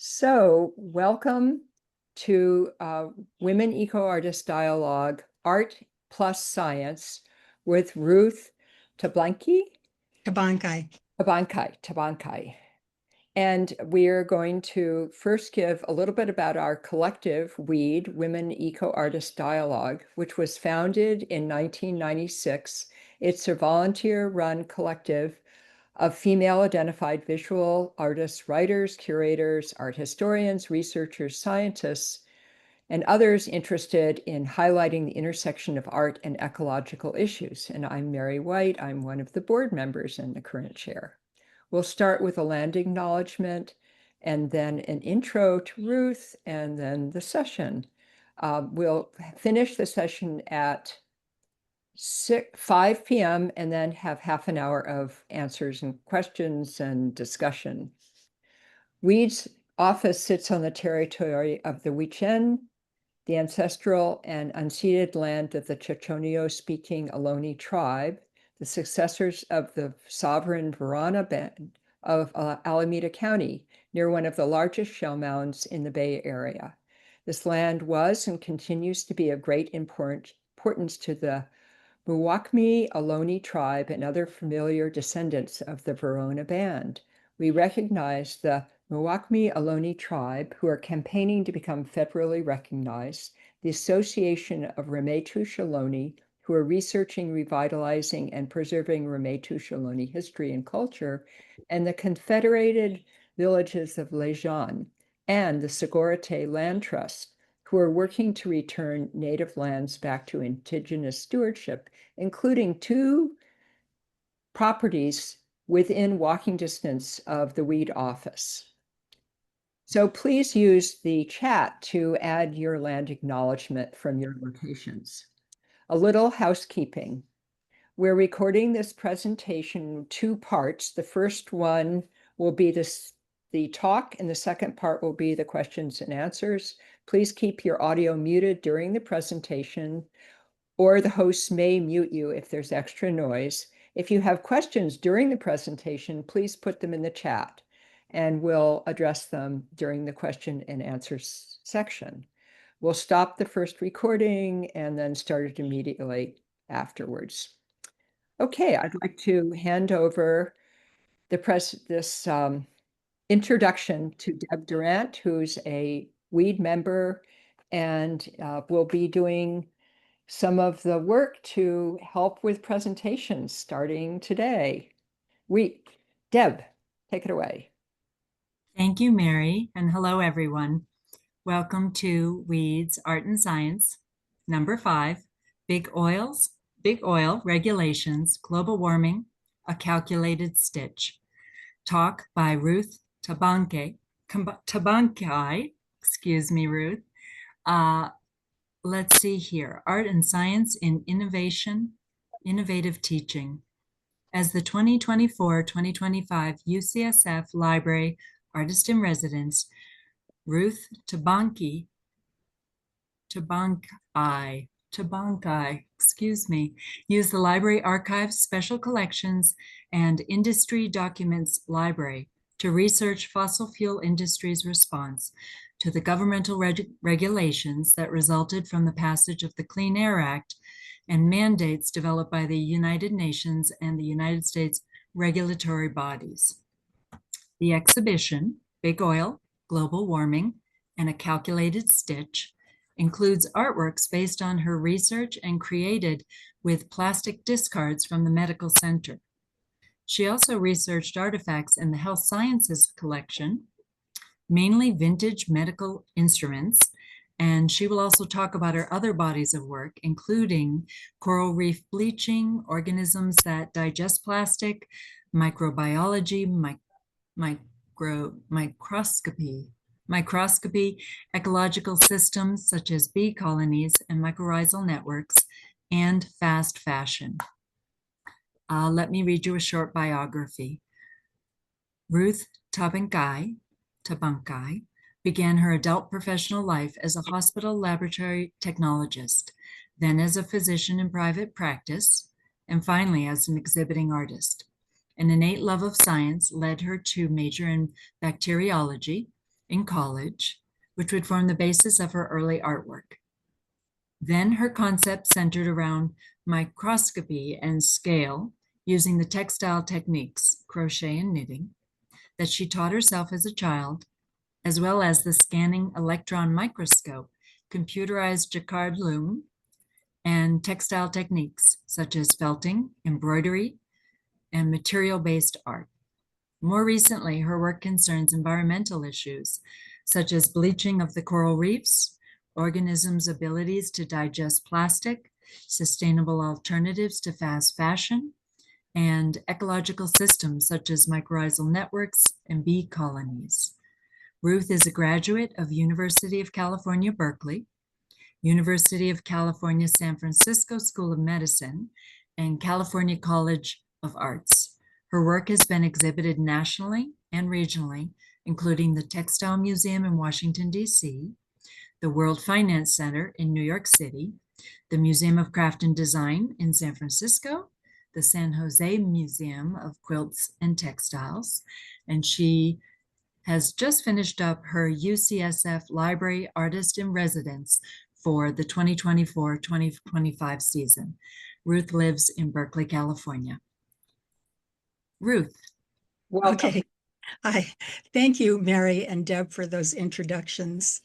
So, welcome to Women Eco Artist Dialogue, Art plus Science with Ruth Tabancay. Tabancay. And we're going to first give a little bit about our collective, WEED, Women Eco Artist Dialogue, which was founded in 1996. It's a volunteer-run collective of female-identified visual artists, writers, curators, art historians, researchers, scientists, and others interested in highlighting the intersection of art and ecological issues. And I'm Mary White. I'm one of the board members and the current chair. We'll start with a land acknowledgement and then an intro to Ruth and then the session. We'll finish the session at 5 p.m. and then have half an hour of answers and questions and discussion. WEED's office sits on the territory of the Wichen, the ancestral and unceded land of the Chochenyo-speaking Ohlone tribe, the successors of the sovereign Varana band of Alameda County, near one of the largest shell mounds in the Bay Area. This land was and continues to be of great importance to the Muwekma Ohlone tribe and other familiar descendants of the Varona band. We recognize the Muwekma Ohlone tribe, who are campaigning to become federally recognized, the Association of Ramaytush Ohlone, who are researching, revitalizing, and preserving Ramaytush Ohlone history and culture, and the Confederated Villages of Lejeune, and the Segorite Land Trust, who are working to return native lands back to indigenous stewardship, including 2 properties within walking distance of the WEED office. So please use the chat to add your land acknowledgement from your locations. A little housekeeping. We're recording this presentation in 2 parts. The first one will be the talk, and the second part will be the questions and answers. Please keep your audio muted during the presentation, or the host may mute you if there's extra noise. If you have questions during the presentation, please put them in the chat, and we'll address them during the question and answer section. We'll stop the first recording and then start it immediately afterwards. Okay, I'd like to hand over this introduction to Deb Durant, who's a WEED member and will be doing some of the work to help with presentations starting today. Deb, take it away. Thank you, Mary, and hello, everyone. Welcome to WEED's Art and Science, number 5, Big Oil Regulations, Global Warming, A Calculated Stitch. Talk by Ruth Tabancay, excuse me, Ruth. Let's see here, Art and Science in Innovative Teaching. As the 2024-2025 UCSF Library Artist in Residence, Ruth Tabancay, used the Library Archives Special Collections and Industry Documents Library to research fossil fuel industry's response to the governmental regulations that resulted from the passage of the Clean Air Act and mandates developed by the United Nations and the United States regulatory bodies. The exhibition, Big Oil, Global Warming, and A Calculated Stitch, includes artworks based on her research and created with plastic discards from the medical center. She also researched artifacts in the health sciences collection, mainly vintage medical instruments, and she will also talk about her other bodies of work, including coral reef bleaching, organisms that digest plastic, microbiology, microscopy, ecological systems such as bee colonies and mycorrhizal networks, and fast fashion. Let me read you a short biography. Ruth Tabancay began her adult professional life as a hospital laboratory technologist, then as a physician in private practice, and finally as an exhibiting artist. An innate love of science led her to major in bacteriology in college, which would form the basis of her early artwork. Then her concept centered around microscopy and scale using the textile techniques, crochet and knitting, that she taught herself as a child, as well as the scanning electron microscope, computerized jacquard loom, and textile techniques such as felting, embroidery, and material-based art. More recently, her work concerns environmental issues such as bleaching of the coral reefs, organisms' abilities to digest plastic, sustainable alternatives to fast fashion, and ecological systems such as mycorrhizal networks and bee colonies. Ruth is a graduate of University of California, Berkeley, University of California, San Francisco School of Medicine, and California College of Arts. Her work has been exhibited nationally and regionally, including the Textile Museum in Washington, D.C., the World Finance Center in New York City, the Museum of Craft and Design in San Francisco, the San Jose Museum of Quilts and Textiles, and she has just finished up her UCSF Library Artist in Residence for the 2024-2025 season. Ruth lives in Berkeley, California. Ruth. Welcome. Okay. Hi. Thank you, Mary and Deb, for those introductions.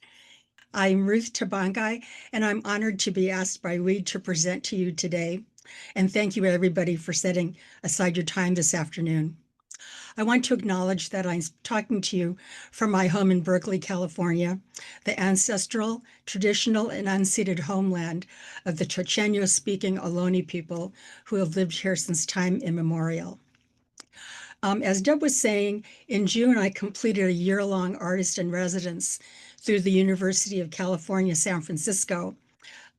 I'm Ruth Tabancay, and I'm honored to be asked by Weed to present to you today. And thank you, everybody, for setting aside your time this afternoon. I want to acknowledge that I'm talking to you from my home in Berkeley, California, the ancestral, traditional, and unceded homeland of the Chochenyo-speaking Ohlone people who have lived here since time immemorial. As Deb was saying, in June, I completed a year-long artist in residence through the University of California, San Francisco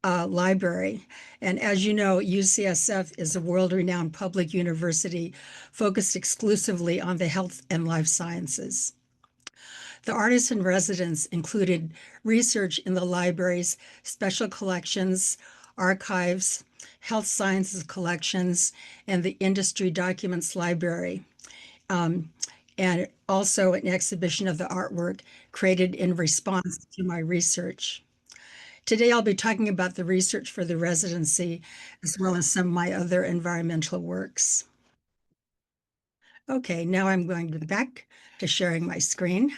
Library. And as you know, UCSF is a world-renowned public university focused exclusively on the health and life sciences. The artist in residence included research in the library's special collections, archives, health sciences collections, and the industry documents library. And also an exhibition of the artwork created in response to my research. Today, I'll be talking about the research for the residency, as well as some of my other environmental works. Okay, now I'm going to back to sharing my screen.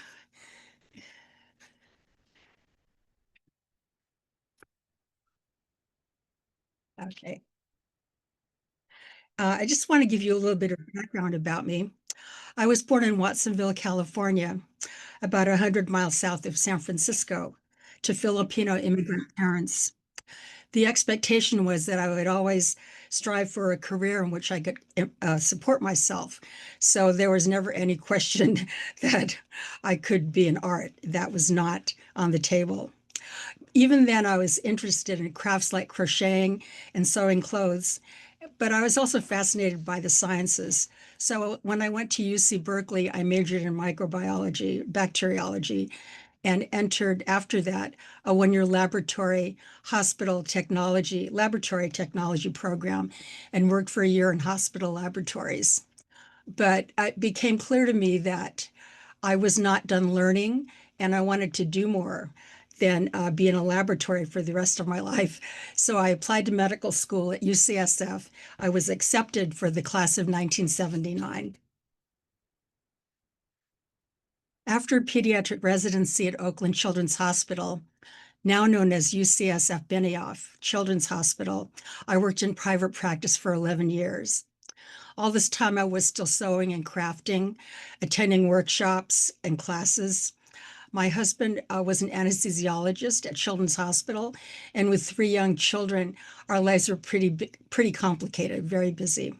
Okay. I just want to give you a little bit of background about me. I was born in Watsonville, California, about 100 miles south of San Francisco, to Filipino immigrant parents. The expectation was that I would always strive for a career in which I could support myself. So there was never any question that I could be in art. That was not on the table. Even then, I was interested in crafts like crocheting and sewing clothes, but I was also fascinated by the sciences. So when I went to UC Berkeley, I majored in microbiology, bacteriology, and entered after that a one-year laboratory technology program and worked for a year in hospital laboratories. But it became clear to me that I was not done learning and I wanted to do more than be in a laboratory for the rest of my life. So I applied to medical school at UCSF. I was accepted for the class of 1979. After pediatric residency at Oakland Children's Hospital, now known as UCSF Benioff Children's Hospital, I worked in private practice for 11 years. All this time I was still sewing and crafting, attending workshops and classes. My husband was an anesthesiologist at Children's Hospital, and with 3 young children, our lives were pretty complicated, very busy.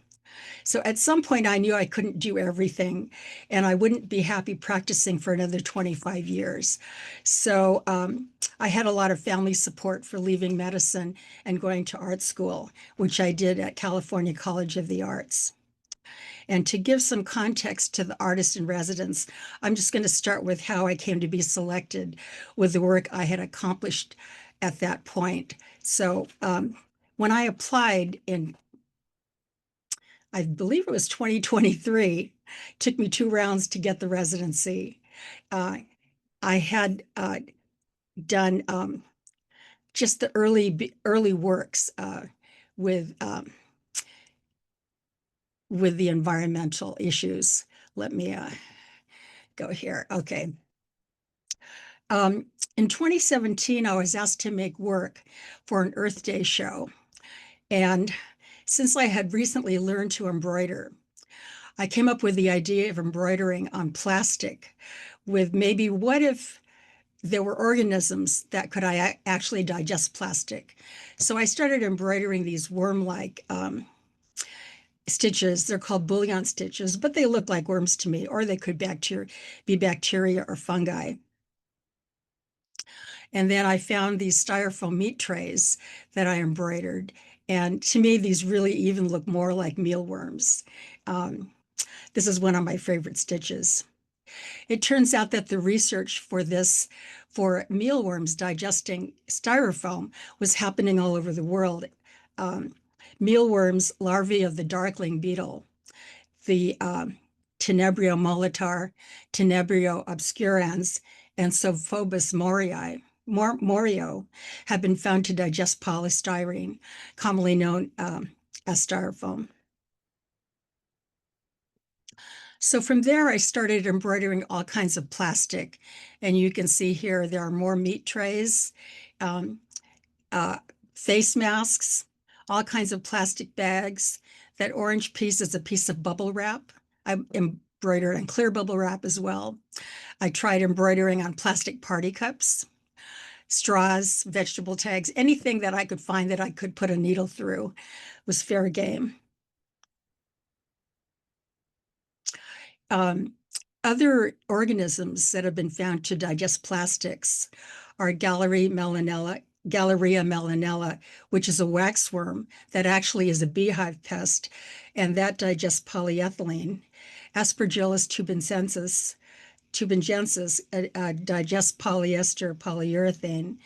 So at some point, I knew I couldn't do everything, and I wouldn't be happy practicing for another 25 years. So I had a lot of family support for leaving medicine and going to art school, which I did at California College of the Arts. And to give some context to the artist in residence, I'm just going to start with how I came to be selected with the work I had accomplished at that point. So when I applied in, I believe it was 2023, took me 2 rounds to get the residency. I had done just the early works with the environmental issues. Let me go here. Okay. In 2017, I was asked to make work for an Earth Day show. And since I had recently learned to embroider, I came up with the idea of embroidering on plastic with maybe what if there were organisms that could actually digest plastic. So I started embroidering these worm-like stitches. They're called bullion stitches, but they look like worms to me, or they could be bacteria or fungi. And then I found these styrofoam meat trays that I embroidered. And to me, these really even look more like mealworms. This is one of my favorite stitches. It turns out that the research for mealworms digesting styrofoam was happening all over the world. Mealworms, larvae of the darkling beetle, the Tenebrio molitor, Tenebrio obscurans, and Sophobus morio have been found to digest polystyrene, commonly known as styrofoam. So from there, I started embroidering all kinds of plastic. And you can see here, there are more meat trays, face masks, all kinds of plastic bags. That orange piece is a piece of bubble wrap. I embroidered on clear bubble wrap as well. I tried embroidering on plastic party cups, straws, vegetable tags, anything that I could find that I could put a needle through was fair game. Other organisms that have been found to digest plastics are Galleria melanella, which is a waxworm that actually is a beehive pest, and that digests polyethylene. Aspergillus tubangensis digests polyester, polyurethane,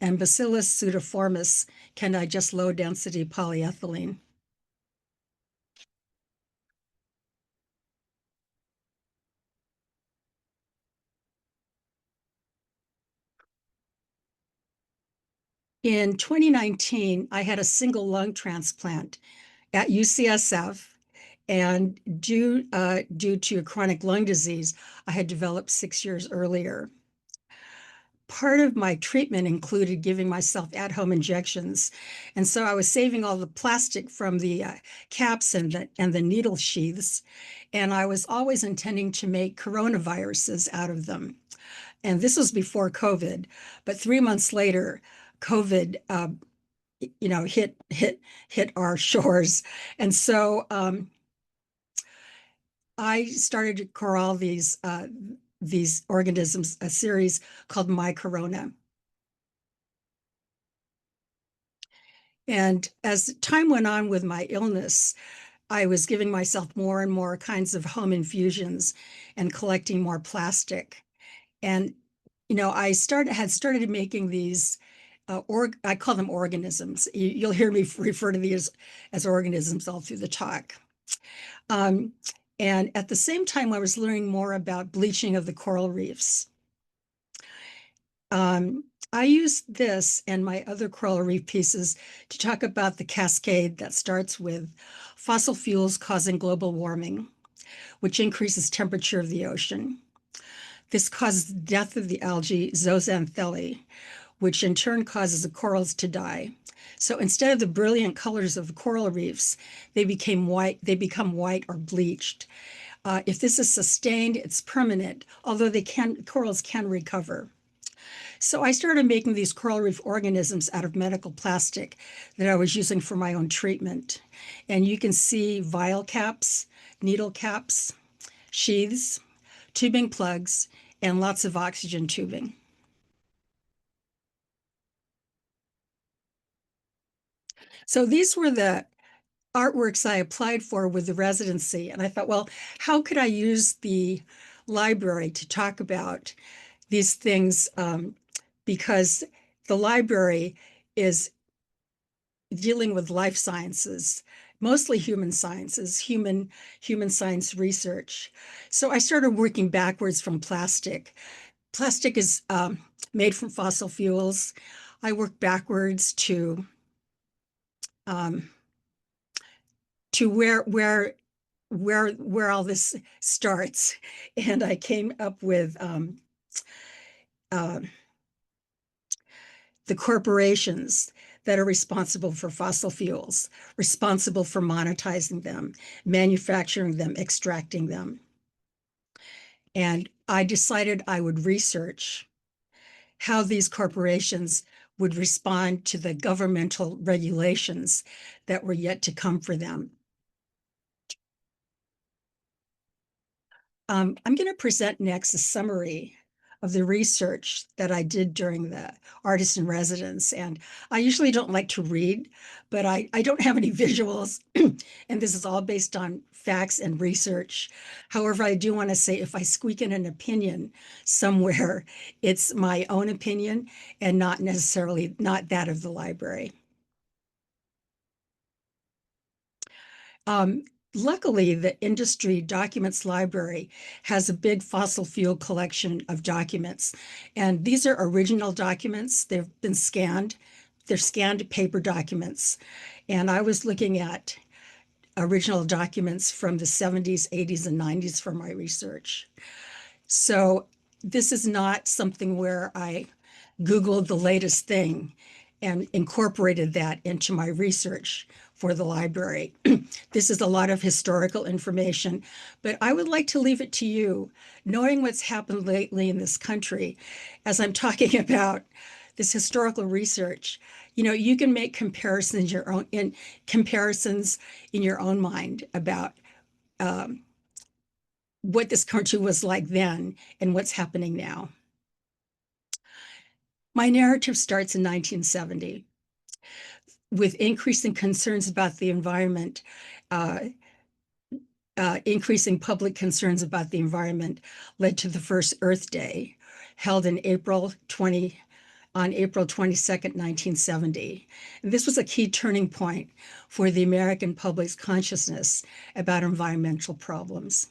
and Bacillus pseudoformis can digest low-density polyethylene. In 2019, I had a single lung transplant at UCSF, and due to a chronic lung disease I had developed 6 years earlier. Part of my treatment included giving myself at-home injections, and so I was saving all the plastic from the caps and the needle sheaths, and I was always intending to make coronaviruses out of them. And this was before COVID, but 3 months later, COVID hit our shores. And so I started to corral these organisms, a series called mycorrhiza. And as time went on with my illness, I was giving myself more and more kinds of home infusions and collecting more plastic. And I had started making these I call them organisms. You'll hear me refer to these as organisms all through the talk. And at the same time, I was learning more about bleaching of the coral reefs. I used this and my other coral reef pieces to talk about the cascade that starts with fossil fuels causing global warming, which increases temperature of the ocean. This causes the death of the algae zooxanthellae, which in turn causes the corals to die. So instead of the brilliant colors of the coral reefs, they become white or bleached. If this is sustained, it's permanent, although corals can recover. So I started making these coral reef organisms out of medical plastic that I was using for my own treatment. And you can see vial caps, needle caps, sheaths, tubing plugs, and lots of oxygen tubing. So these were the artworks I applied for with the residency. And I thought, well, how could I use the library to talk about these things? Because the library is dealing with life sciences, mostly human sciences, human science research. So I started working backwards from plastic. plastic is made from fossil fuels. I work backwards to where all this starts, and I came up with uh, the corporations that are responsible for fossil fuels, responsible for monetizing them, manufacturing them, extracting them. And I decided I would research how these corporations would respond to the governmental regulations that were yet to come for them. I'm going to present next a summary of the research that I did during the artist in residence. And I usually don't like to read, but I don't have any visuals. And this is all based on facts and research. However, I do want to say if I squeak in an opinion somewhere, it's my own opinion and not necessarily not that of the library. Luckily, the Industry Documents Library has a big fossil fuel collection of documents. And these are original documents. They've been scanned. They're scanned paper documents. And I was looking at original documents from the 70s, 80s, and 90s for my research. So this is not something where I Googled the latest thing and incorporated that into my research for the library. This is a lot of historical information, but I would like to leave it to you, knowing what's happened lately in this country, as I'm talking about this historical research. You know, you can make comparisons in your own mind about what this country was like then and what's happening now. My narrative starts in 1970 with increasing concerns about the environment, increasing public concerns about the environment led to the first Earth Day, held on April 22nd, 1970. And this was a key turning point for the American public's consciousness about environmental problems.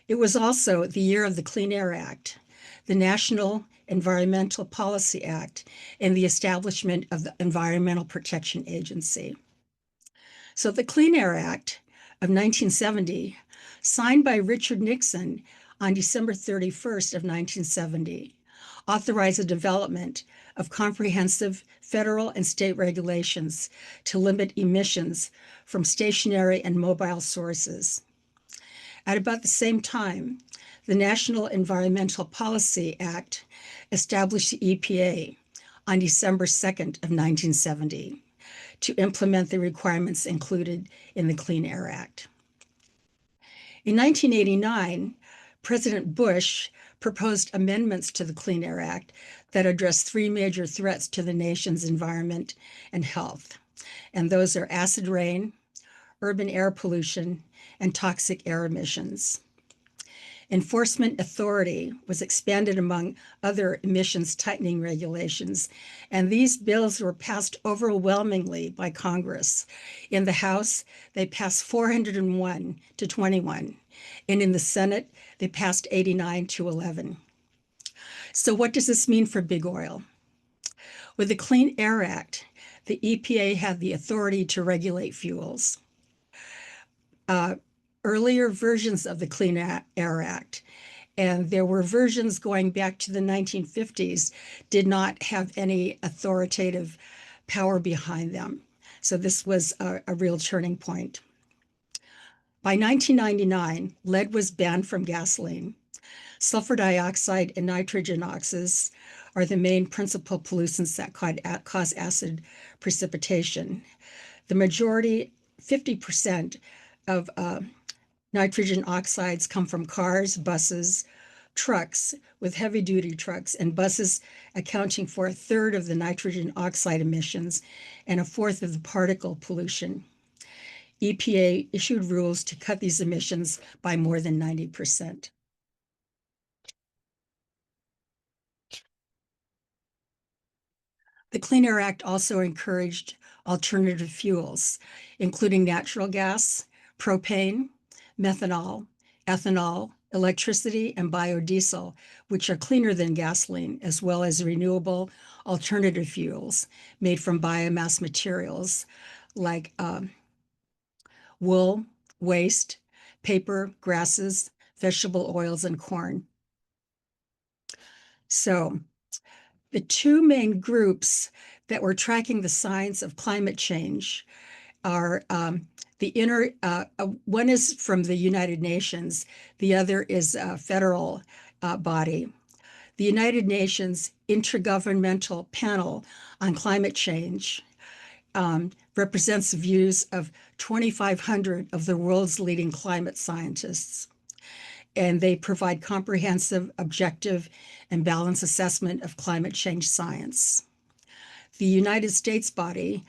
It was also the year of the Clean Air Act, the National Environmental Policy Act, and the establishment of the Environmental Protection Agency. So the Clean Air Act of 1970, signed by Richard Nixon on December 31st of 1970, authorized the development of comprehensive federal and state regulations to limit emissions from stationary and mobile sources. At about the same time, the National Environmental Policy Act established the EPA on December 2nd of 1970 to implement the requirements included in the Clean Air Act. In 1989, President Bush proposed amendments to the Clean Air Act that address three major threats to the nation's environment and health. And those are acid rain, urban air pollution, and toxic air emissions. Enforcement authority was expanded among other emissions tightening regulations, and these bills were passed overwhelmingly by Congress. In the House, they passed 401 to 21, and in the Senate, they passed 89 to 11. So what does this mean for big oil? With the Clean Air Act, the EPA had the authority to regulate fuels. Earlier versions of the Clean Air Act, and there were versions going back to the 1950s, did not have any authoritative power behind them. So this was a real turning point. By 1999, lead was banned from gasoline. Sulfur dioxide and nitrogen oxides are the main principal pollutants that cause acid precipitation. The majority, 50% of nitrogen oxides come from cars, buses, trucks with heavy-duty trucks, and buses accounting for a third of the nitrogen oxide emissions and a fourth of the particle pollution. EPA issued rules to cut these emissions by more than 90%. The Clean Air Act also encouraged alternative fuels, including natural gas, propane, methanol, ethanol, electricity, and biodiesel, which are cleaner than gasoline, as well as renewable alternative fuels made from biomass materials like wool, waste, paper, grasses, vegetable oils, and corn. So the two main groups that were tracking the science of climate change are one is from the United Nations, the other is a federal body. The United Nations Intergovernmental Panel on Climate Change represents the views of 2,500 of the world's leading climate scientists. And they provide comprehensive, objective, and balanced assessment of climate change science. The United States body,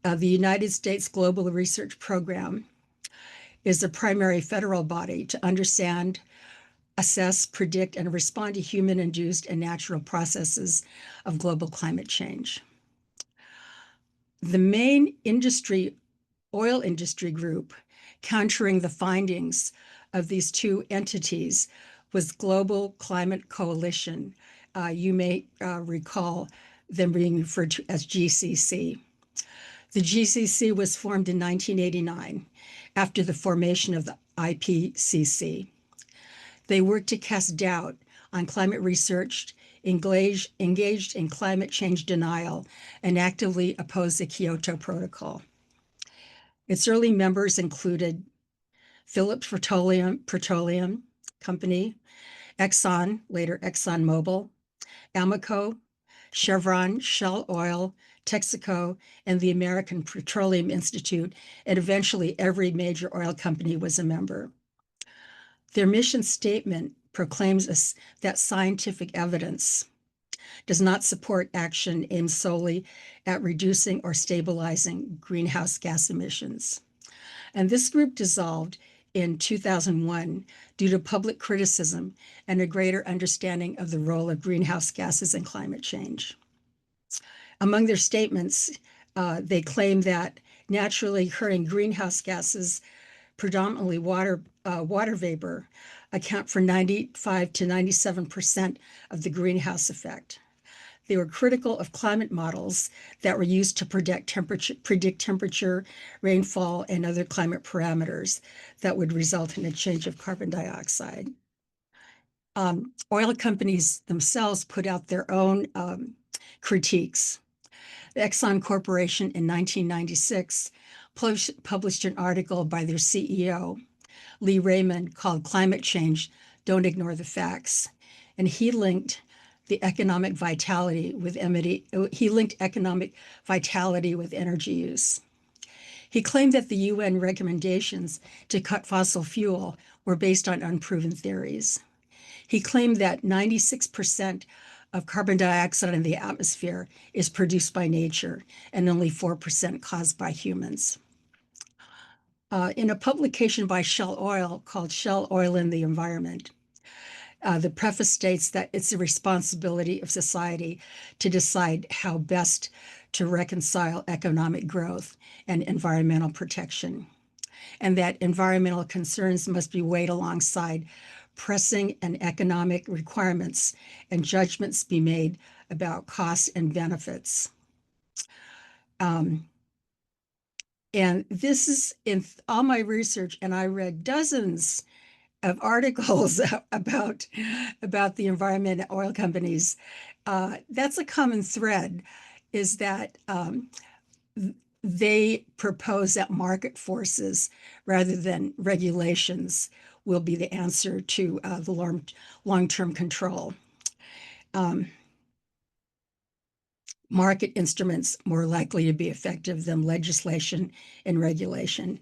the United States Global Research Program, is the primary federal body to understand, assess, predict, and respond to human-induced and natural processes of global climate change. The main oil industry group, countering the findings of these two entities, was Global Climate Coalition. You may recall them being referred to as GCC. The GCC was formed in 1989 after the formation of the IPCC. They worked to cast doubt on climate research, engaged in climate change denial, and actively opposed the Kyoto Protocol. Its early members included Phillips Petroleum Company, Exxon, later ExxonMobil, Amoco, Chevron, Shell Oil, Texaco, and the American Petroleum Institute, and eventually every major oil company was a member. Their mission statement proclaims that scientific evidence does not support action aimed solely at reducing or stabilizing greenhouse gas emissions. And this group dissolved in 2001 due to public criticism and a greater understanding of the role of greenhouse gases in climate change. Among their statements, they claim that naturally occurring greenhouse gases, predominantly water vapor, account for 95 to 97% of the greenhouse effect. They were critical of climate models that were used to predict temperature, rainfall, and other climate parameters that would result in a change of carbon dioxide. Oil companies themselves put out their own critiques. The Exxon Corporation in 1996 published an article by their CEO, Lee Raymond, called Climate Change, Don't Ignore the Facts. And he linked economic vitality with energy use. He claimed that the UN recommendations to cut fossil fuel were based on unproven theories. He claimed that 96% of carbon dioxide in the atmosphere is produced by nature and only 4% caused by humans. In a publication by Shell Oil called Shell Oil in the Environment, the preface states that it's the responsibility of society to decide how best to reconcile economic growth and environmental protection, and that environmental concerns must be weighed alongside pressing and economic requirements, and judgments be made about costs and benefits. And this is in all my research, and I read dozens of articles about the environment at oil companies. That's a common thread, is that they propose that market forces rather than regulations will be the answer to the long-term control. Market instruments more likely to be effective than legislation and regulation.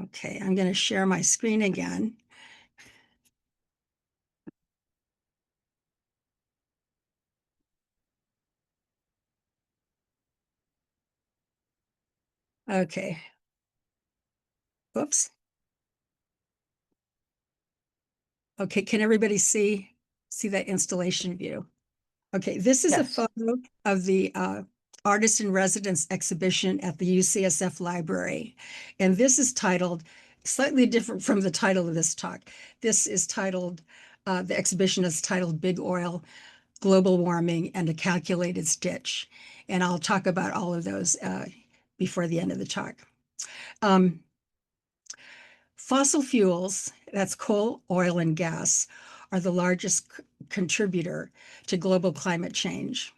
Okay, I'm going to share my screen again. Okay. Whoops. Okay, can everybody see that installation view? Okay, this is a photo of the Artist in Residence exhibition at the UCSF Library. And this is titled slightly different from the title of this talk. This is titled, the exhibition is titled Big Oil, Global Warming, and a Calculated Stitch. And I'll talk about all of those before the end of the talk. Fossil fuels, that's coal, oil, and gas, are the largest contributor to global climate change.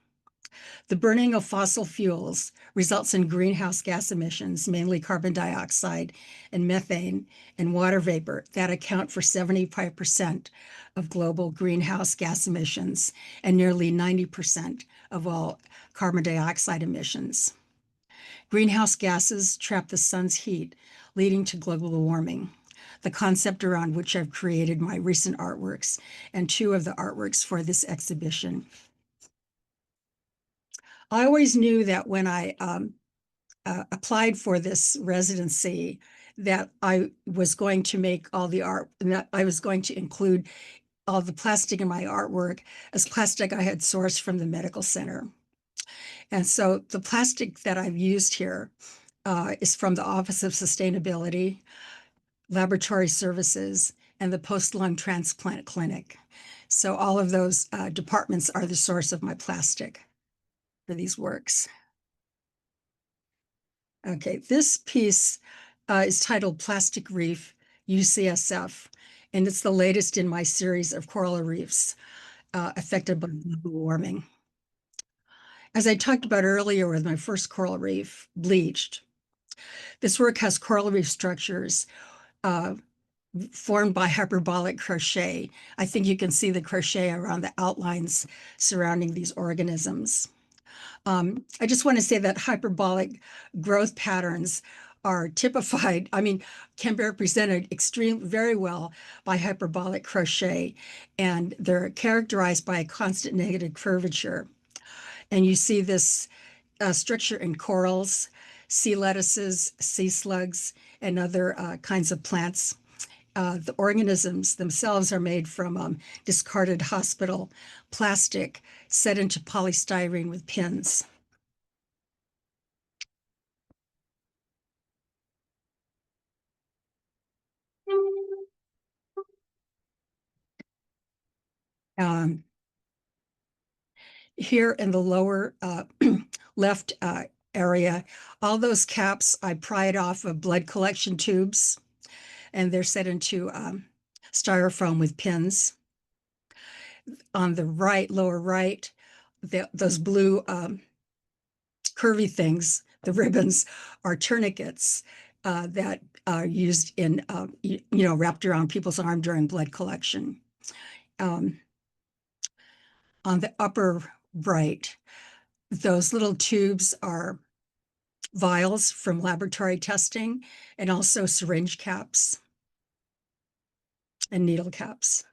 The burning of fossil fuels results in greenhouse gas emissions, mainly carbon dioxide and methane and water vapor, that account for 75% of global greenhouse gas emissions and nearly 90% of all carbon dioxide emissions. Greenhouse gases trap the sun's heat, leading to global warming, the concept around which I've created my recent artworks and two of the artworks for this exhibition. I always knew that when I applied for this residency, that I was going to make all the art, and that I was going to include all the plastic in my artwork as plastic I had sourced from the medical center. And so the plastic that I've used here is from the Office of Sustainability, Laboratory Services, and the Post-Lung Transplant Clinic. So all of those departments are the source of my plastic for these works. Okay, this piece is titled Plastic Reef, UCSF, and it's the latest in my series of coral reefs affected by global warming. As I talked about earlier with my first coral reef, Bleached, this work has coral reef structures formed by hyperbolic crochet. I think you can see the crochet around the outlines surrounding these organisms. I just want to say that hyperbolic growth patterns are typified, can be represented very well by hyperbolic crochet, and they're characterized by a constant negative curvature. And you see this structure in corals, sea lettuces, sea slugs, and other kinds of plants. The organisms themselves are made from discarded hospital plastic set into polystyrene with pins. Here in the lower left area, all those caps I pried off of blood collection tubes, and they're set into styrofoam with pins. On the right, lower right, those blue curvy things, the ribbons, are tourniquets that are used in, wrapped around people's arm during blood collection. On the upper right, those little tubes are vials from laboratory testing, and also syringe caps and needle caps.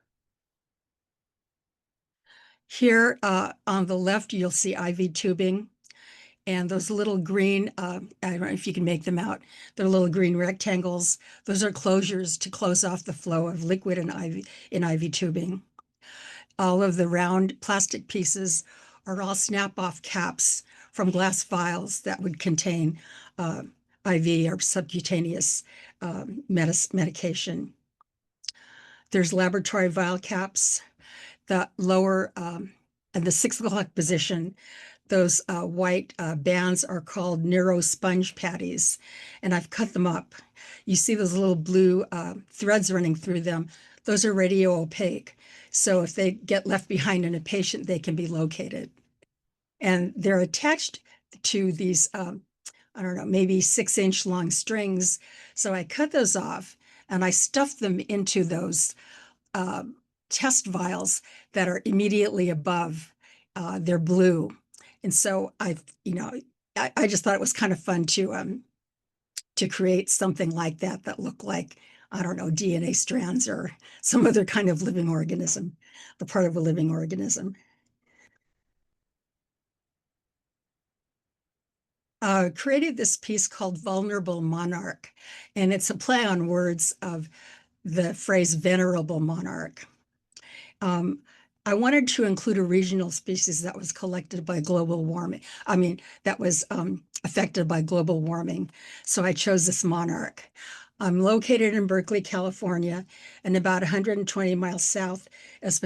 Here on the left, you'll see IV tubing, and those little green, I don't know if you can make them out, they're little green rectangles. Those are closures to close off the flow of liquid in IV tubing. All of the round plastic pieces are all snap-off caps from glass vials that would contain IV or subcutaneous medication. There's laboratory vial caps. The lower and the 6 o'clock position, those white bands are called neuro sponge patties, and I've cut them up. You see those little blue threads running through them. Those are radio opaque. So if they get left behind in a patient, they can be located. And they're attached to these, I don't know, maybe 6-inch long strings. So I cut those off and I stuffed them into those test vials that are immediately above. They're blue. And so I just thought it was kind of fun to create something like that looked like, I don't know, DNA strands or some other kind of living organism, the part of a living organism. Created this piece called Vulnerable Monarch, and it's a play on words of the phrase venerable monarch. I wanted to include a regional species that was collected by global warming. That was affected by global warming. So I chose this monarch. I'm located in Berkeley, California, and about 120 miles south is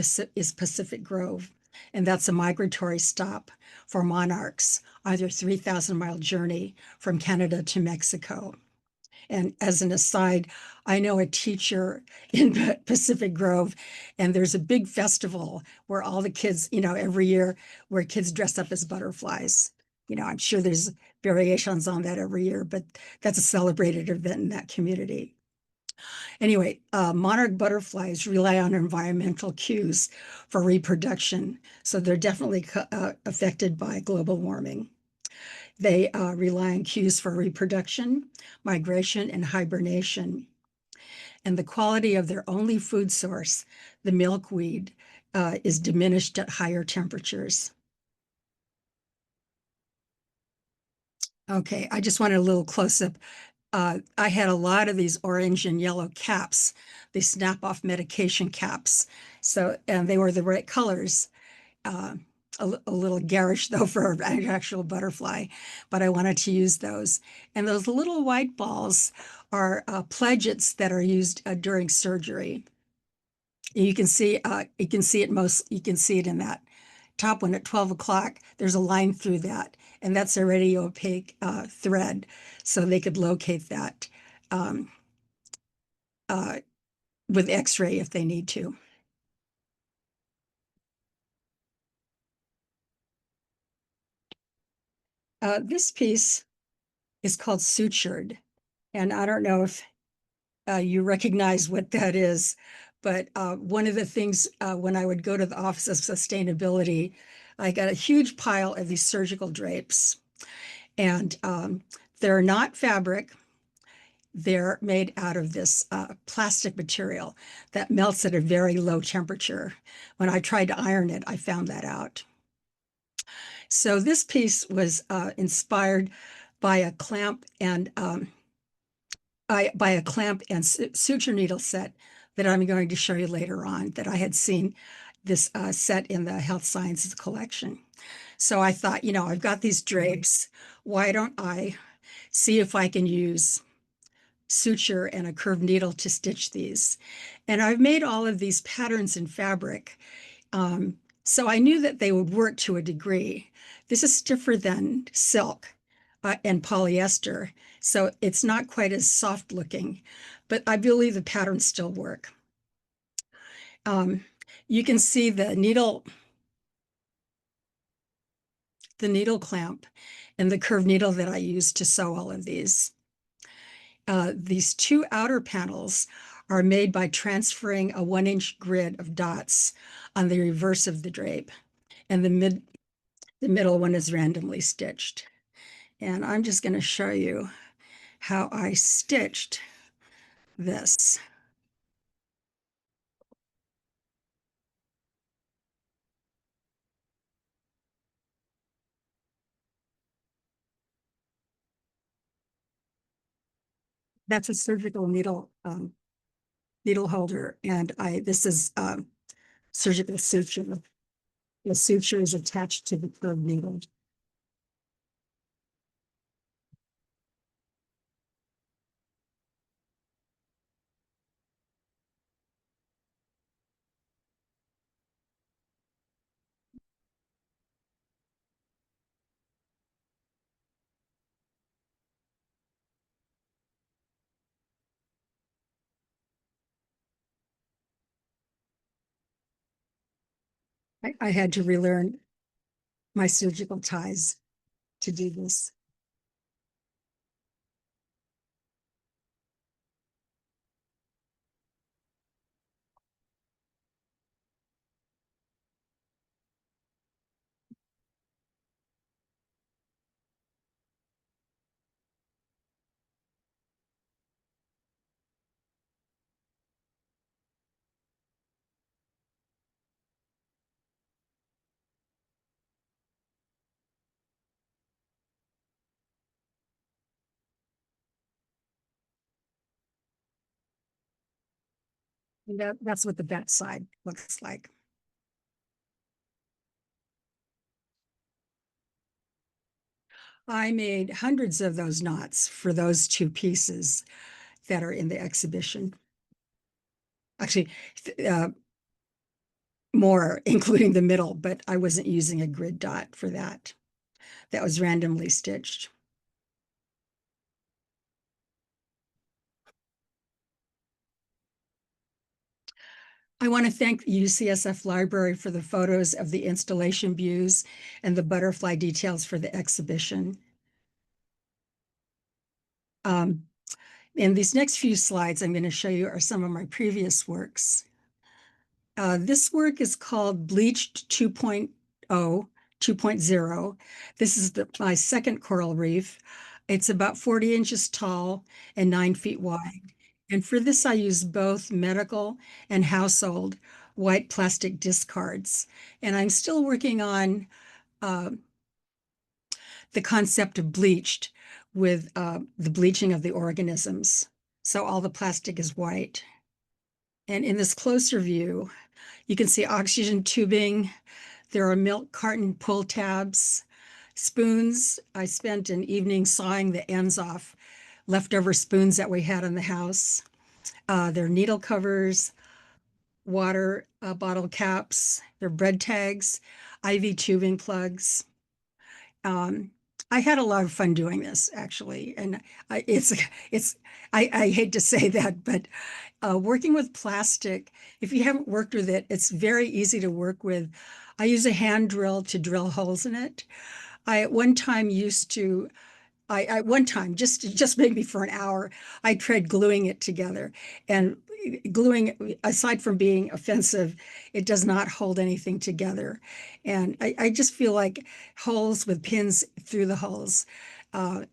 Pacific Grove, and that's a migratory stop for monarchs, either 3,000-mile journey from Canada to Mexico. And as an aside, I know a teacher in Pacific Grove, and there's a big festival where all the kids, every year, where kids dress up as butterflies. I'm sure there's variations on that every year, but that's a celebrated event in that community. Anyway, monarch butterflies rely on environmental cues for reproduction, so they're definitely affected by global warming. They rely on cues for reproduction, migration, and hibernation. And the quality of their only food source, the milkweed, is diminished at higher temperatures. Okay, I just wanted a little close-up. I had a lot of these orange and yellow caps, these snap-off medication caps. And they were the right colors. A little garish though for an actual butterfly, but I wanted to use those. And those little white balls are pledgets that are used during surgery. You can see it in that top one at 12 o'clock. There's a line through that, and that's a radio opaque thread, so they could locate that um, uh, with X-ray if they need to. This piece is called sutured, and I don't know if you recognize what that is, but one of the things when I would go to the Office of Sustainability, I got a huge pile of these surgical drapes, and they're not fabric. They're made out of this plastic material that melts at a very low temperature. When I tried to iron it, I found that out. So this piece was inspired by a clamp and suture needle set that I'm going to show you later on, that I had seen this set in the health sciences collection. So I thought, I've got these drapes. Why don't I see if I can use suture and a curved needle to stitch these? And I've made all of these patterns in fabric. So I knew that they would work to a degree. This is stiffer than silk and polyester, so it's not quite as soft looking, but I believe the patterns still work. You can see the needle clamp and the curved needle that I used to sew all of these. These two outer panels are made by transferring a 1-inch grid of dots on the reverse of the drape, and the middle one is randomly stitched. And I'm just going to show you how I stitched this. That's a surgical needle holder, and this is surgical suture. The suture is attached to the curved needle. I had to relearn my surgical ties to do this. And that's what the back side looks like. I made hundreds of those knots for those two pieces. that are in the exhibition. Actually, more, including the middle, but I wasn't using a grid dot for that. That was randomly stitched. I want to thank the UCSF Library for the photos of the installation views and the butterfly details for the exhibition. In these next few slides, I'm going to show you are some of my previous works. This work is called Bleached 2.0, 2.0. This is my second coral reef. It's about 40 inches tall and 9 feet wide. And for this, I use both medical and household white plastic discards. And I'm still working on the concept of bleached with the bleaching of the organisms. So all the plastic is white. And in this closer view, you can see oxygen tubing. There are milk carton pull tabs, spoons. I spent an evening sawing the ends off leftover spoons that we had in the house. There are needle covers, water bottle caps, there are bread tags, IV tubing plugs. I had a lot of fun doing this actually, and I hate to say that, but working with plastic, if you haven't worked with it, it's very easy to work with. I use a hand drill to drill holes in it. I at one time used to one time, just maybe for an hour, I tried gluing it together. And gluing, aside from being offensive, it does not hold anything together. And I just feel like holes with pins through the holes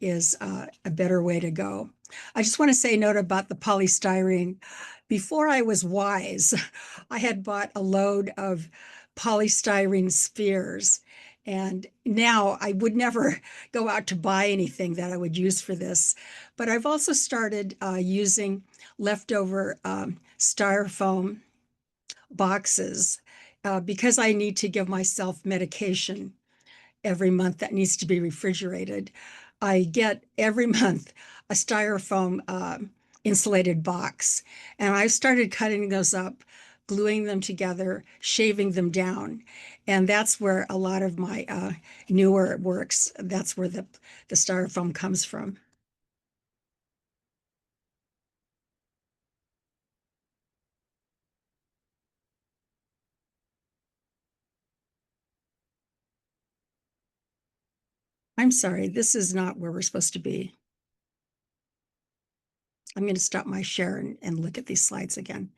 is a better way to go. I just want to say a note about the polystyrene. Before I was wise, I had bought a load of polystyrene spheres. And now I would never go out to buy anything that I would use for this. But I've also started using leftover styrofoam boxes because I need to give myself medication every month that needs to be refrigerated. I get every month a styrofoam insulated box, and I started cutting those up, gluing them together, shaving them down. And that's where a lot of my newer works, that's where the styrofoam comes from. I'm sorry, this is not where we're supposed to be. I'm going to stop my share and look at these slides again.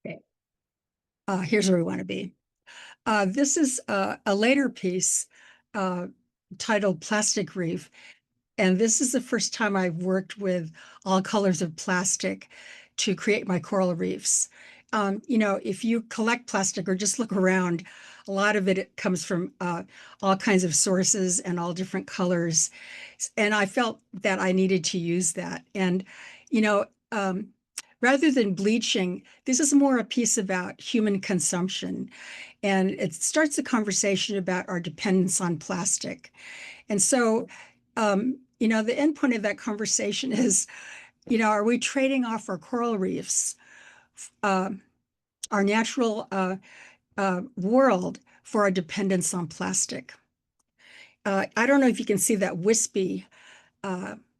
Okay. Here's where we want to be. This is a later piece titled Plastic Reef. And this is the first time I've worked with all colors of plastic to create my coral reefs. If you collect plastic or just look around, a lot of it comes from all kinds of sources and all different colors. And I felt that I needed to use that. And, you know, rather than bleaching, this is more a piece about human consumption. And it starts a conversation about our dependence on plastic. And so, the end point of that conversation is, are we trading off our coral reefs, our natural world for our dependence on plastic? I don't know if you can see that wispy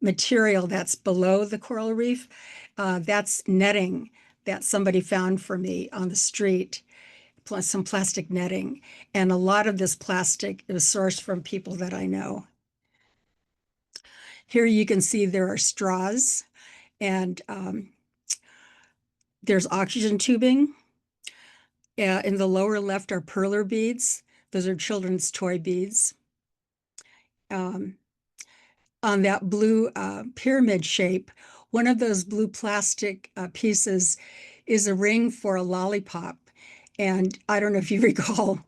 material that's below the coral reef, that's netting that somebody found for me on the street, plus some plastic netting. And a lot of this plastic is sourced from people that I know. Here you can see there are straws, and there's oxygen tubing. In the lower left are perler beads. Those are children's toy beads. On that blue pyramid shape, one of those blue plastic pieces is a ring for a lollipop. And I don't know if you recall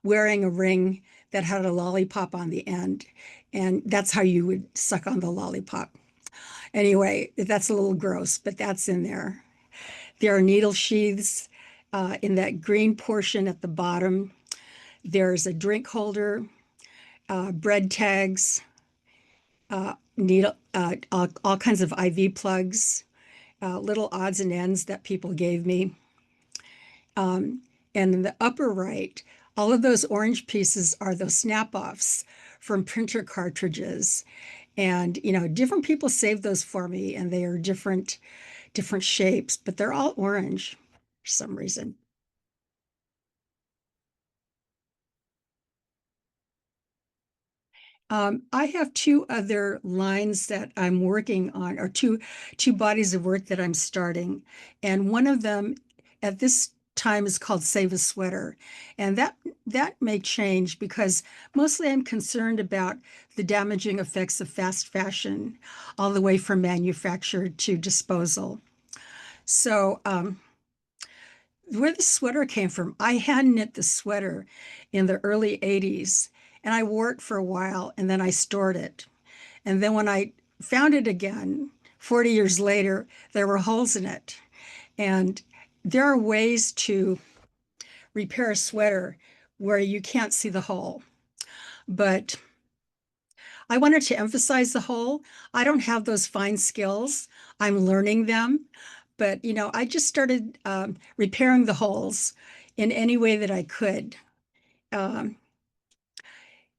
wearing a ring that had a lollipop on the end. And that's how you would suck on the lollipop. Anyway, that's a little gross, but that's in there. There are needle sheaths in that green portion at the bottom. There's a drink holder, bread tags, needle, all kinds of IV plugs, little odds and ends that people gave me. And in the upper right, all of those orange pieces are those snap-offs from printer cartridges. And, different people saved those for me, and they are different shapes, but they're all orange for some reason. I have two other lines that I'm working on, or two bodies of work that I'm starting. And one of them at this time is called Save a Sweater. And that may change because mostly I'm concerned about the damaging effects of fast fashion, all the way from manufacture to disposal. So where the sweater came from, I hand knit the sweater in the early 80s, and I wore it for a while, and then I stored it. And then when I found it again 40 years later, there were holes in it. And there are ways to repair a sweater where you can't see the hole. But I wanted to emphasize the hole. I don't have those fine skills. I'm learning them. But, I just started repairing the holes in any way that I could. Um,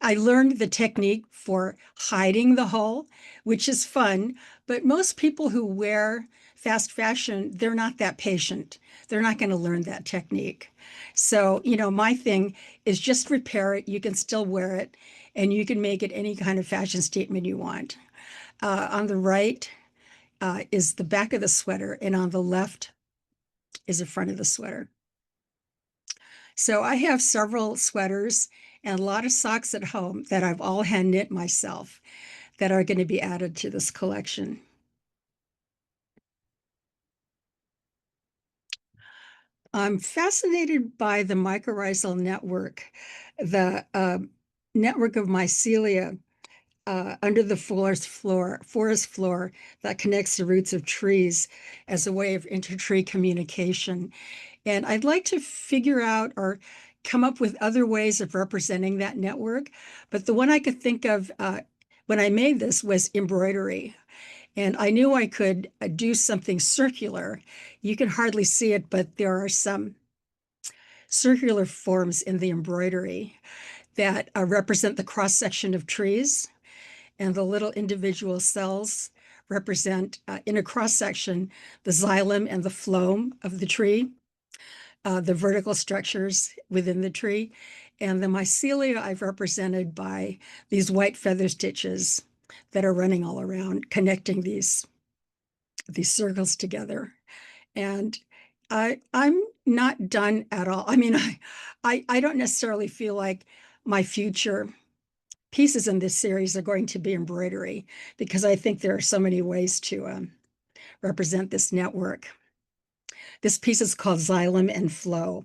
I learned the technique for hiding the hole, which is fun, but most people who wear fast fashion, they're not that patient. They're not going to learn that technique. So, my thing is just repair it. You can still wear it, and you can make it any kind of fashion statement you want. On the right is the back of the sweater, and on the left is the front of the sweater. So I have several sweaters and a lot of socks at home that I've all hand knit myself that are going to be added to this collection. I'm fascinated by the mycorrhizal network, the network of mycelia under the forest floor that connects the roots of trees as a way of inter-tree communication. And I'd like to figure out or come up with other ways of representing that network. But the one I could think of when I made this was embroidery. And I knew I could do something circular. You can hardly see it, but there are some circular forms in the embroidery that represent the cross-section of trees. And the little individual cells represent, in a cross-section, the xylem and the phloem of the tree. The vertical structures within the tree. And the mycelia I've represented by these white feather stitches that are running all around, connecting these circles together. And I'm not done at all. I mean, I don't necessarily feel like my future pieces in this series are going to be embroidery, because I think there are so many ways to represent this network. This piece is called Xylem and Flow.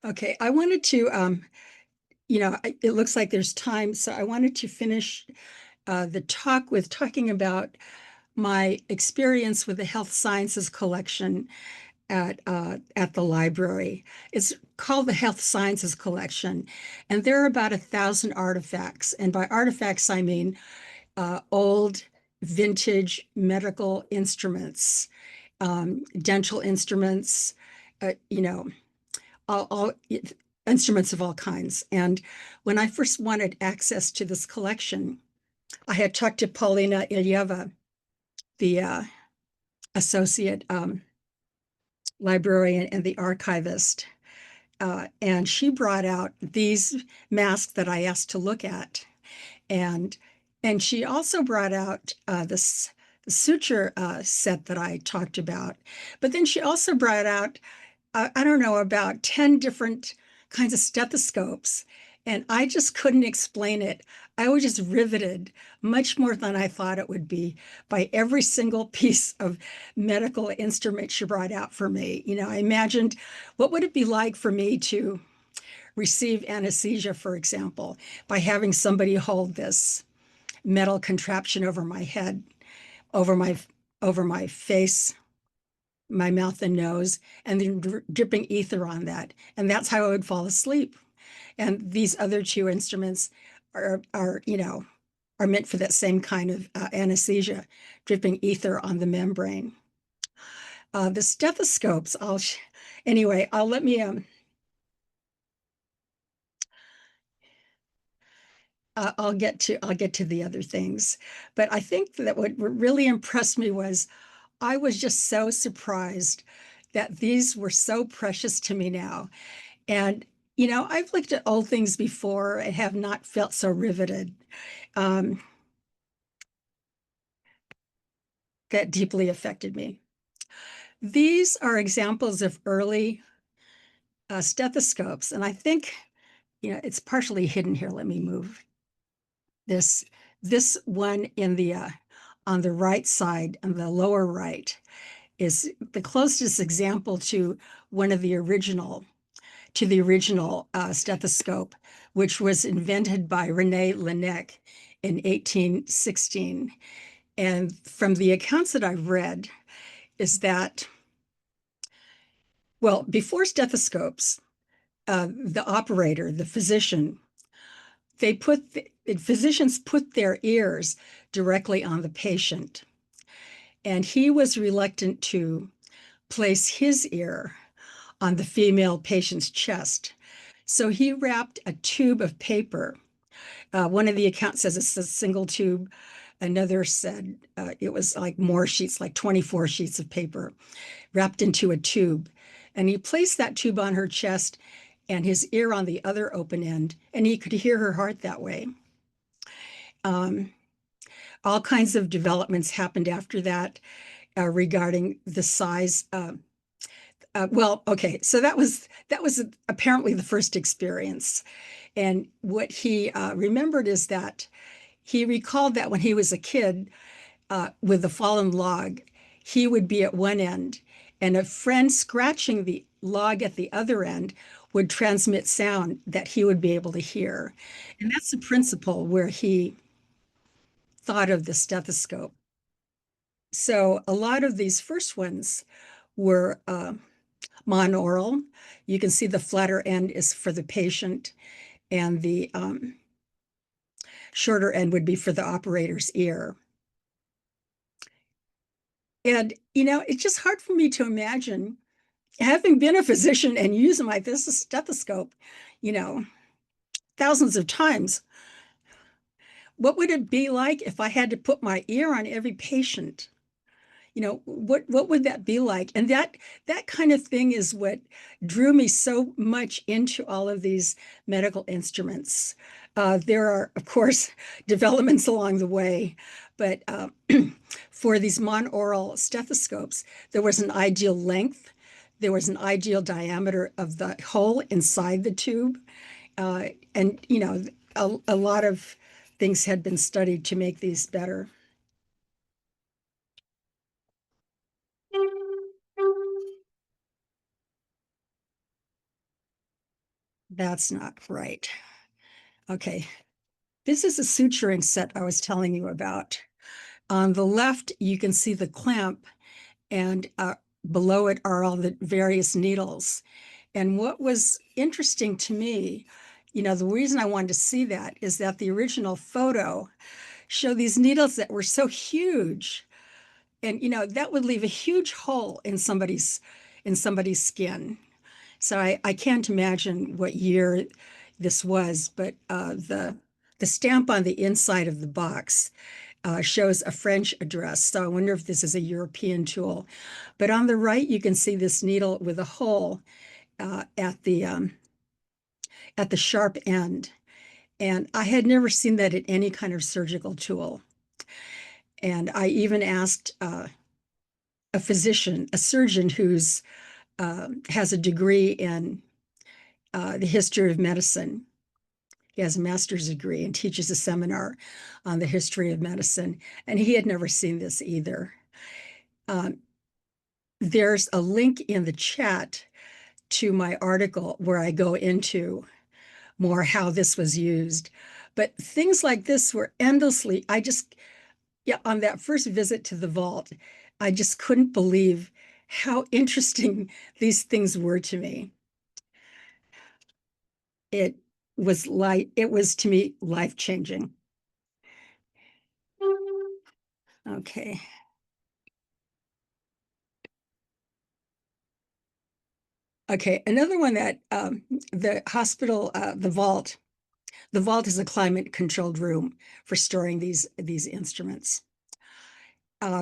Okay, I wanted to, it looks like there's time, so I wanted to finish the talk with talking about my experience with the health sciences collection at the library. It's called the Health Sciences Collection, and there are about 1,000 artifacts. And by artifacts, I mean old, vintage medical instruments, dental instruments, all instruments of all kinds. And when I first wanted access to this collection, I had talked to Paulina Ilyeva, the associate librarian and the archivist. And she brought out these masks that I asked to look at. And she also brought out this the suture set that I talked about. But then she also brought out, I don't know, about 10 different kinds of stethoscopes. And I just couldn't explain it. I was just riveted, much more than I thought it would be, by every single piece of medical instrument she brought out for me. You know, I imagined what would it be like for me to receive anesthesia, for example, by having somebody hold this metal contraption over my head, over my face, my mouth and nose, and then dripping ether on that. And that's how I would fall asleep. And these other two instruments are meant for that same kind of anesthesia, dripping ether on the membrane. The stethoscopes, anyway, I'll let me I'll get to the other things. But I think that what really impressed me was I was just so surprised that these were so precious to me now. And, you know, I've looked at old things before and have not felt so riveted. That deeply affected me. These are examples of early stethoscopes. And I think, you know, it's partially hidden here. Let me move this. This one in the on the right side, on the lower right, is the closest example to one of the original stethoscope, which was invented by René Laennec in 1816. And from the accounts that I've read, is that, well, before stethoscopes, the operator, the physician, physicians put their ears directly on the patient. And he was reluctant to place his ear on the female patient's chest. So he wrapped a tube of paper. One of the accounts says it's a single tube. Another said it was like more sheets, like 24 sheets of paper wrapped into a tube. And he placed that tube on her chest and his ear on the other open end, and he could hear her heart that way. All kinds of developments happened after that regarding the size. Well, okay, so that was apparently the first experience. And what he remembered is that he recalled that when he was a kid with the fallen log, he would be at one end, and a friend scratching the log at the other end would transmit sound that he would be able to hear. And that's the principle where he thought of the stethoscope. So a lot of these first ones were monaural. You can see the flatter end is for the patient, and the shorter end would be for the operator's ear. And, you know, it's just hard for me to imagine, having been a physician and using my stethoscope, you know, thousands of times, what would it be like if I had to put my ear on every patient? You know, what would that be like? And that kind of thing is what drew me so much into all of these medical instruments. There are, of course, developments along the way, but for these monaural stethoscopes, there was an ideal length, there was an ideal diameter of the hole inside the tube, and you know, a lot of things had been studied to make these better. That's not right. Okay, this is a suturing set I was telling you about. On the left, you can see the clamp, and below it are all the various needles. And what was interesting to me, you know, the reason I wanted to see that is that the original photo showed these needles that were so huge. And, you know, that would leave a huge hole in somebody's skin. So I can't imagine what year this was, but the stamp on the inside of the box shows a French address. So I wonder if this is a European tool. But on the right, you can see this needle with a hole at the sharp end. And I had never seen that in any kind of surgical tool. And I even asked a physician, a surgeon who's has a degree in the history of medicine. He has a master's degree and teaches a seminar on the history of medicine, and he had never seen this either. There's a link in the chat to my article where I go into more how this was used. But things like this were endlessly, on that first visit to the vault, I just couldn't believe how interesting these things were to me. It was to me life-changing. Okay. Okay, another one that the hospital, the vault is a climate-controlled room for storing these instruments.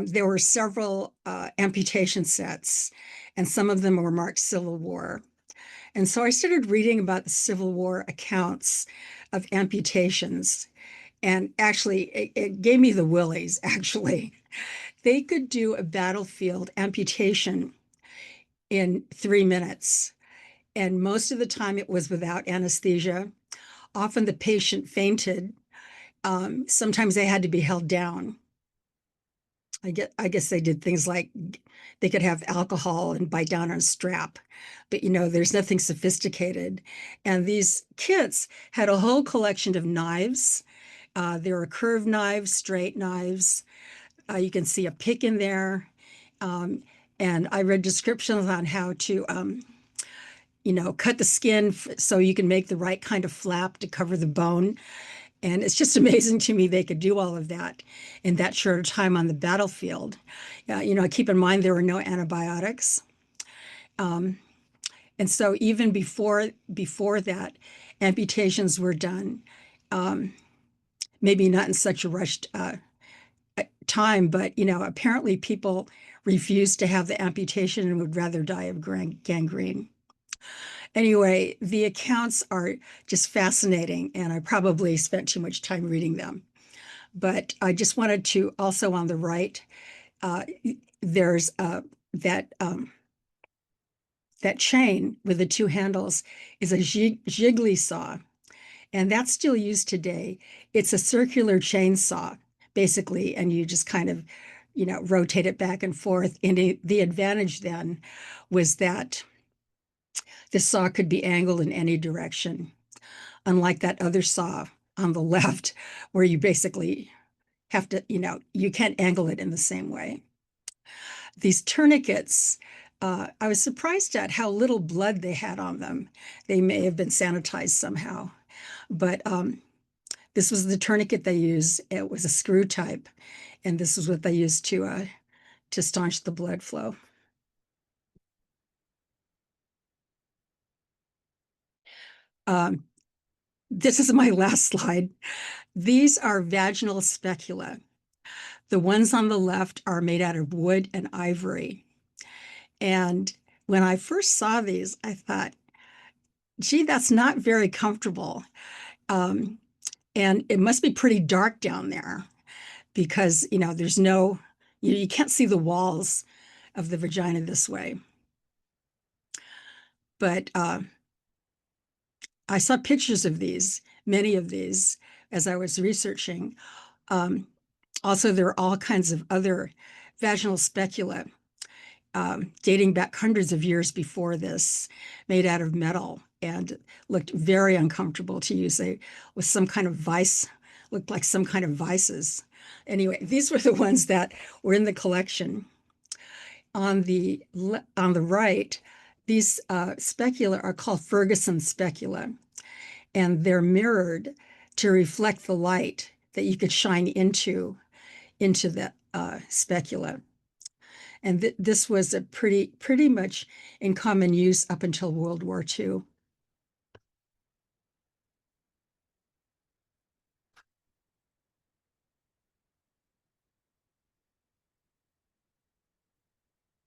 There were several amputation sets, and some of them were marked Civil War. And so I started reading about the Civil War accounts of amputations. And actually, it gave me the willies, actually. They could do a battlefield amputation in 3 minutes. And most of the time it was without anesthesia. Often the patient fainted. Sometimes they had to be held down. I guess they did things like they could have alcohol and bite down on a strap, but there's nothing sophisticated. And these kits had a whole collection of knives. There were curved knives, straight knives. You can see a pick in there. And I read descriptions on how to, cut the skin so you can make the right kind of flap to cover the bone. And it's just amazing to me they could do all of that in that short time on the battlefield. Keep in mind there were no antibiotics. And so even before that, amputations were done. Maybe not in such a rushed time, but apparently people refused to have the amputation and would rather die of gangrene. Anyway, the accounts are just fascinating, and I probably spent too much time reading them. But I just wanted to also on the right, there's that chain with the 2 handles is a jiggly saw, and that's still used today. It's a circular chainsaw, basically, and you just kind of, rotate it back and forth. And the advantage then was that the saw could be angled in any direction, unlike that other saw on the left, where you basically have to, you can't angle it in the same way. These tourniquets, I was surprised at how little blood they had on them. They may have been sanitized somehow, but this was the tourniquet they used. It was a screw type, and this is what they used to staunch the blood flow. This is my last slide. These are vaginal specula. The ones on the left are made out of wood and ivory. And when I first saw these, I thought, gee, that's not very comfortable. And it must be pretty dark down there because, there's no, you can't see the walls of the vagina this way. But I saw pictures of these, many of these, as I was researching. Also, there are all kinds of other vaginal specula dating back hundreds of years before this, made out of metal and looked very uncomfortable to use. They with some kind of vice, looked like some kind of vices. Anyway, these were the ones that were in the collection. On the right, these specula are called Ferguson specula, and they're mirrored to reflect the light that you could shine into the specula. And this was a pretty much in common use up until World War II.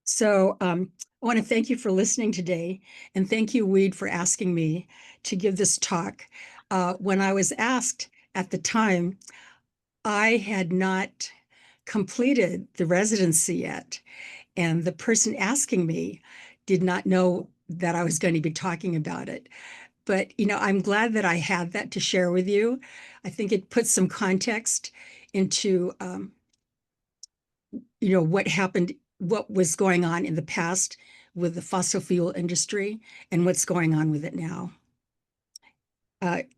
So I want to thank you for listening today, and thank you, Weed, for asking me to give this talk. When I was asked at the time, I had not completed the residency yet, and the person asking me did not know that I was going to be talking about it. But, I'm glad that I had that to share with you. I think it puts some context into, what happened, what was going on in the past with the fossil fuel industry and what's going on with it now,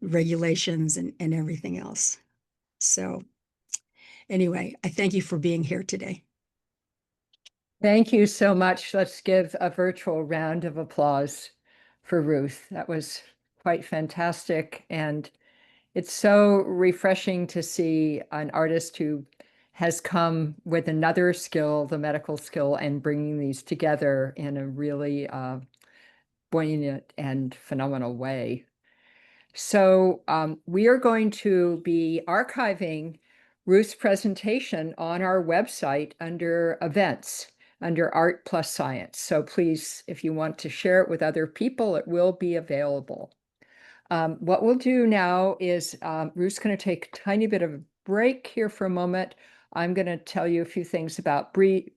regulations and everything else. So anyway, I thank you for being here today. Thank you so much. Let's give a virtual round of applause for Ruth. That was quite fantastic. And it's so refreshing to see an artist who has come with another skill, the medical skill, and bringing these together in a really poignant and phenomenal way. So we are going to be archiving Ruth's presentation on our website under events, under Art Plus Science. So please, if you want to share it with other people, it will be available. What we'll do now is Ruth's going to take a tiny bit of a break here for a moment. I'm going to tell you a few things about weed.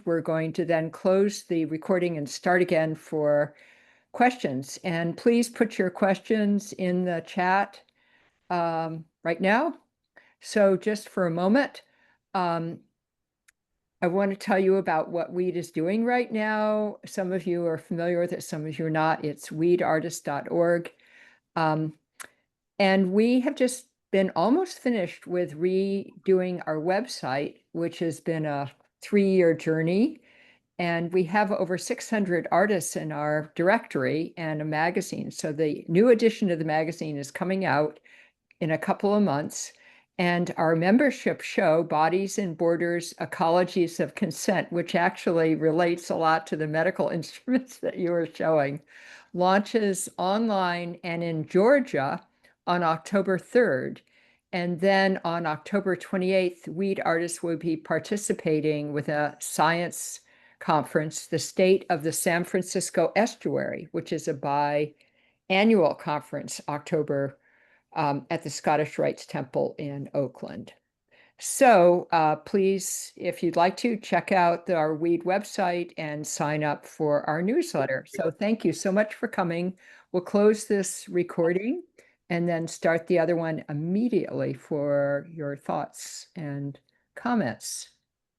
We're going to then close the recording and start again for questions. And please put your questions in the chat right now. So just for a moment, I want to tell you about what Weed is doing right now. Some of you are familiar with it, some of you are not. It's weedartist.org. And we have just been almost finished with redoing our website, which has been a 3-year journey. And we have over 600 artists in our directory and a magazine. So the new edition of the magazine is coming out in a couple of months. And our membership show, Bodies and Borders, Ecologies of Consent, which actually relates a lot to the medical instruments that you were showing, launches online and in Georgia on October 3rd. And then on October 28th, Weed Artists will be participating with a science conference, the State of the San Francisco Estuary, which is a biannual conference, October at the Scottish Rites Temple in Oakland. So please, if you'd like to, check out our Weed website and sign up for our newsletter. So thank you so much for coming. We'll close this recording and then start the other one immediately for your thoughts and comments.